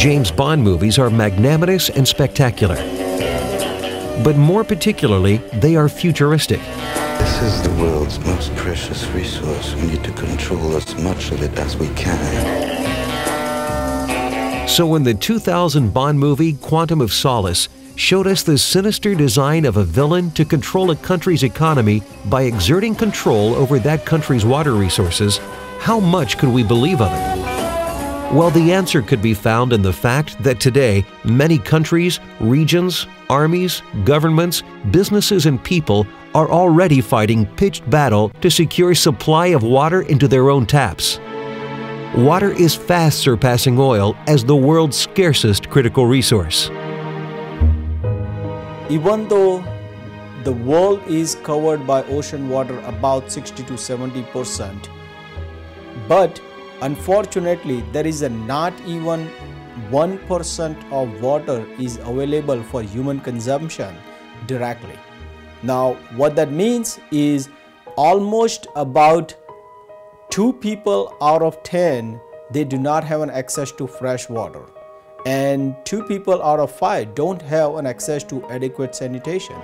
James Bond movies are magnanimous and spectacular. But more particularly, they are futuristic. This is the world's most precious resource. We need to control as much of it as we can. So when the 2000 Bond movie Quantum of Solace showed us the sinister design of a villain to control a country's economy by exerting control over that country's water resources, how much could we believe of it? Well, the answer could be found in the fact that today, many countries, regions, armies, governments, businesses, and people are already fighting pitched battle to secure supply of water into their own taps. Water is fast surpassing oil as the world's scarcest critical resource. Even though the world is covered by ocean water about 60 to 70%, but unfortunately, there is not even 1% of water is available for human consumption directly. Now, what that means is almost about 2 people out of 10, they do not have an access to fresh water. And 2 people out of 5 don't have an access to adequate sanitation.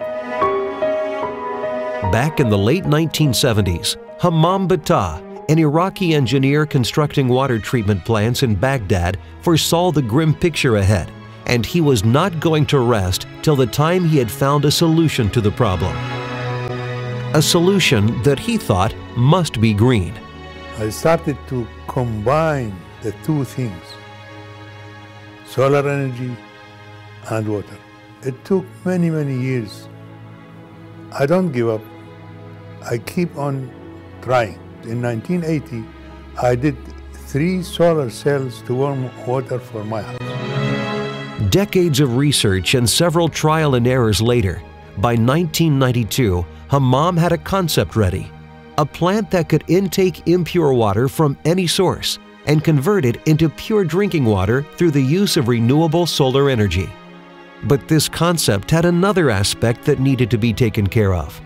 Back in the late 1970s, Hammam Battah, an Iraqi engineer constructing water treatment plants in Baghdad, foresaw the grim picture ahead, and he was not going to rest till the time he had found a solution to the problem. A solution that he thought must be green. I started to combine the 2 things, solar energy and water. It took many, many years. I don't give up. I keep on trying. In 1980, I did 3 solar cells to warm water for my house. Decades of research and several trial and errors later, by 1992, Hammam had a concept ready. A plant that could intake impure water from any source and convert it into pure drinking water through the use of renewable solar energy. But this concept had another aspect that needed to be taken care of.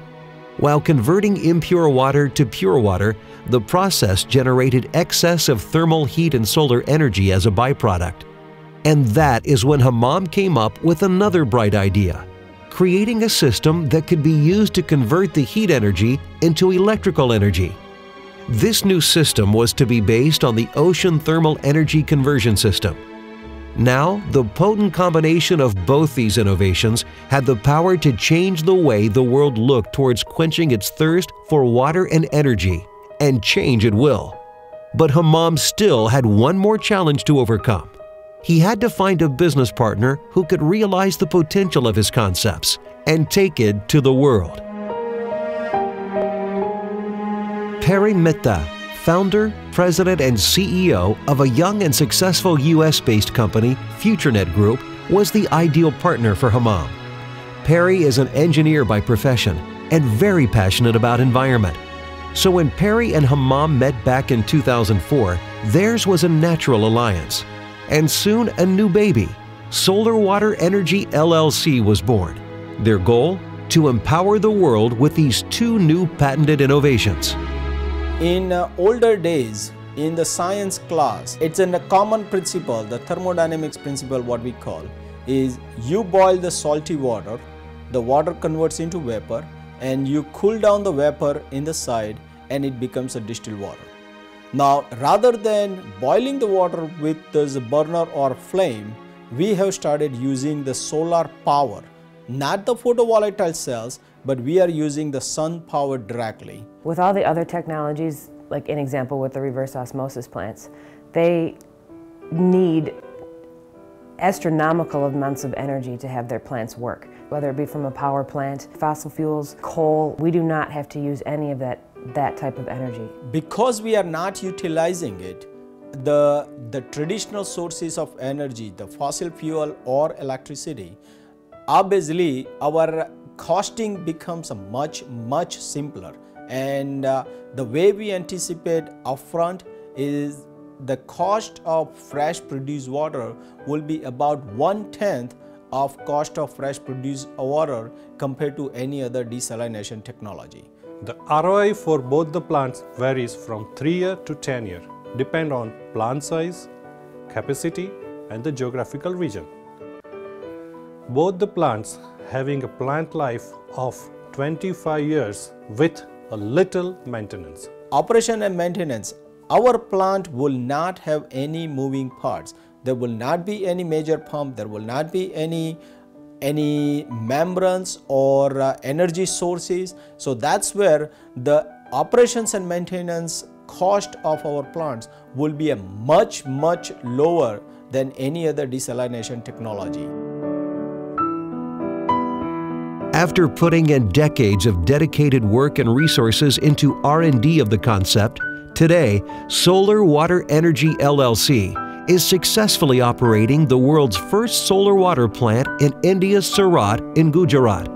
While converting impure water to pure water, the process generated excess of thermal heat and solar energy as a byproduct. And that is when Hammam came up with another bright idea, creating a system that could be used to convert the heat energy into electrical energy. This new system was to be based on the Ocean Thermal Energy Conversion System. Now, the potent combination of both these innovations had the power to change the way the world looked towards quenching its thirst for water and energy, and change it will. But Hammam still had one more challenge to overcome. He had to find a business partner who could realize the potential of his concepts and take it to the world. Perry Mehta, founder, president, and CEO of a young and successful US-based company, Futurenet Group, was the ideal partner for Hammam. Perry is an engineer by profession and very passionate about environment. So when Perry and Hammam met back in 2004, theirs was a natural alliance. And soon a new baby, Solar Water Energy LLC, was born. Their goal? To empower the world with these 2 new patented innovations. In older days, in the science class, it's in a common principle, the thermodynamics principle, what we call, is you boil the salty water, the water converts into vapor, and you cool down the vapor in the side and it becomes a distilled water. Now, rather than boiling the water with this burner or flame, we have started using the solar power, not the photovoltaic cells, but we are using the sun power directly. With all the other technologies, like an example with the reverse osmosis plants, they need astronomical amounts of energy to have their plants work. Whether it be from a power plant, fossil fuels, coal, we do not have to use any of that type of energy. Because we are not utilizing it, the traditional sources of energy, the fossil fuel or electricity, obviously our costing becomes much simpler, and the way we anticipate upfront is the cost of fresh produced water will be about 1/10 of cost of fresh produced water compared to any other desalination technology. The ROI for both the plants varies from 3 year to 10 year, depend on plant size, capacity and the geographical region. Both the plants having a plant life of 25 years with a little maintenance. Operation and maintenance. Our plant will not have any moving parts. There will not be any major pump. There will not be any membranes or energy sources. So that's where the operations and maintenance cost of our plants will be a much lower than any other desalination technology. After putting in decades of dedicated work and resources into R&D of the concept, today Solar Water Energy LLC is successfully operating the world's first solar water plant in India's Surat in Gujarat.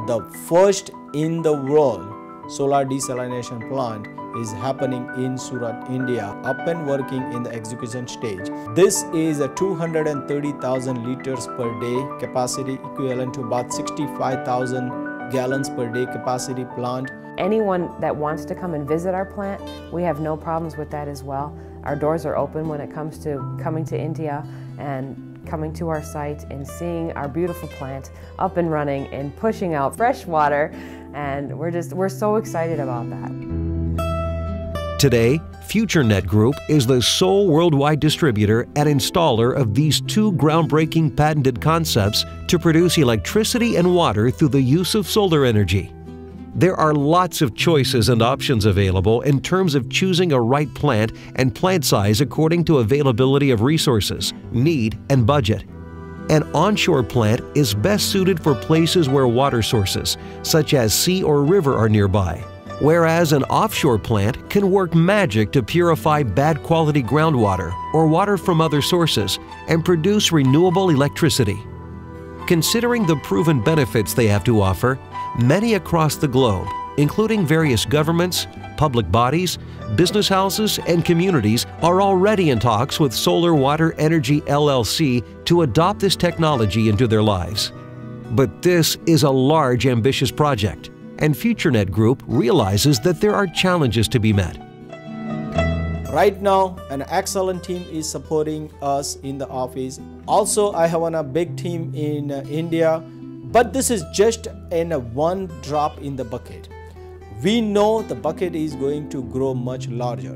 The first in the world solar desalination plant is happening in Surat, India, up and working in the execution stage. This is a 230,000 liters per day capacity, equivalent to about 65,000 gallons per day capacity plant. Anyone that wants to come and visit our plant, we have no problems with that as well. Our doors are open when it comes to coming to India and coming to our site and seeing our beautiful plant up and running and pushing out fresh water, and we're so excited about that. Today, Futurenet Group is the sole worldwide distributor and installer of these two groundbreaking patented concepts to produce electricity and water through the use of solar energy. There are lots of choices and options available in terms of choosing a right plant and plant size according to availability of resources, need, and budget. An onshore plant is best suited for places where water sources, such as sea or river, are nearby, whereas an offshore plant can work magic to purify bad quality groundwater or water from other sources and produce renewable electricity. Considering the proven benefits they have to offer, many across the globe, including various governments, public bodies, business houses, and communities, are already in talks with Solar Water Energy LLC to adopt this technology into their lives. But this is a large, ambitious project, and Futurenet Group realizes that there are challenges to be met. Right now, an excellent team is supporting us in the office. Also, I have a big team in India, but this is just one drop in the bucket. We know the bucket is going to grow much larger.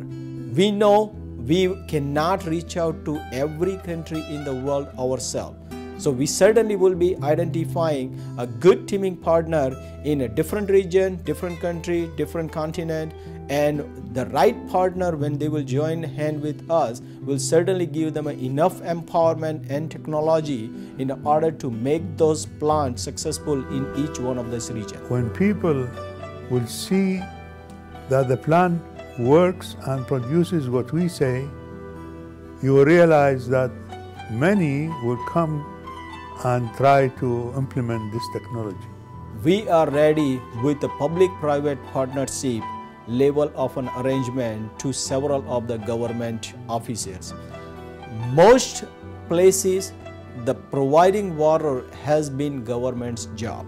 We know we cannot reach out to every country in the world ourselves. So we certainly will be identifying a good teaming partner in a different region, different country, different continent, and the right partner, when they will join hand with us, will certainly give them enough empowerment and technology in order to make those plants successful in each one of these regions. When people will see that the plant works and produces what we say, you will realize that many will come and try to implement this technology. We are ready with the public-private partnership level of an arrangement to several of the government offices. Most places, the providing water has been government's job,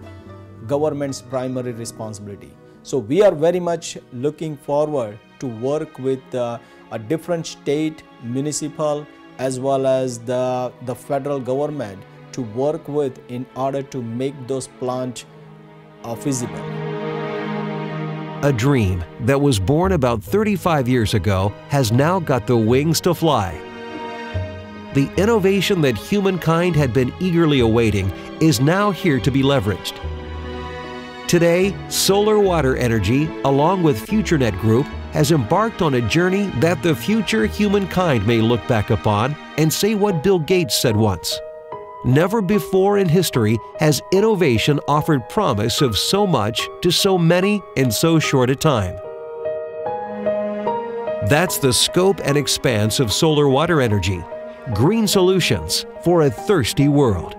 government's primary responsibility. So we are very much looking forward to work with a different state, municipal, as well as the federal government to work with in order to make those plants feasible. A dream that was born about 35 years ago has now got the wings to fly. The innovation that humankind had been eagerly awaiting is now here to be leveraged. Today, Solar Water Energy, along with Futurenet Group, has embarked on a journey that the future humankind may look back upon and say what Bill Gates said once: never before in history has innovation offered promise of so much to so many in so short a time. That's the scope and expanse of solar water energy. Green solutions for a thirsty world.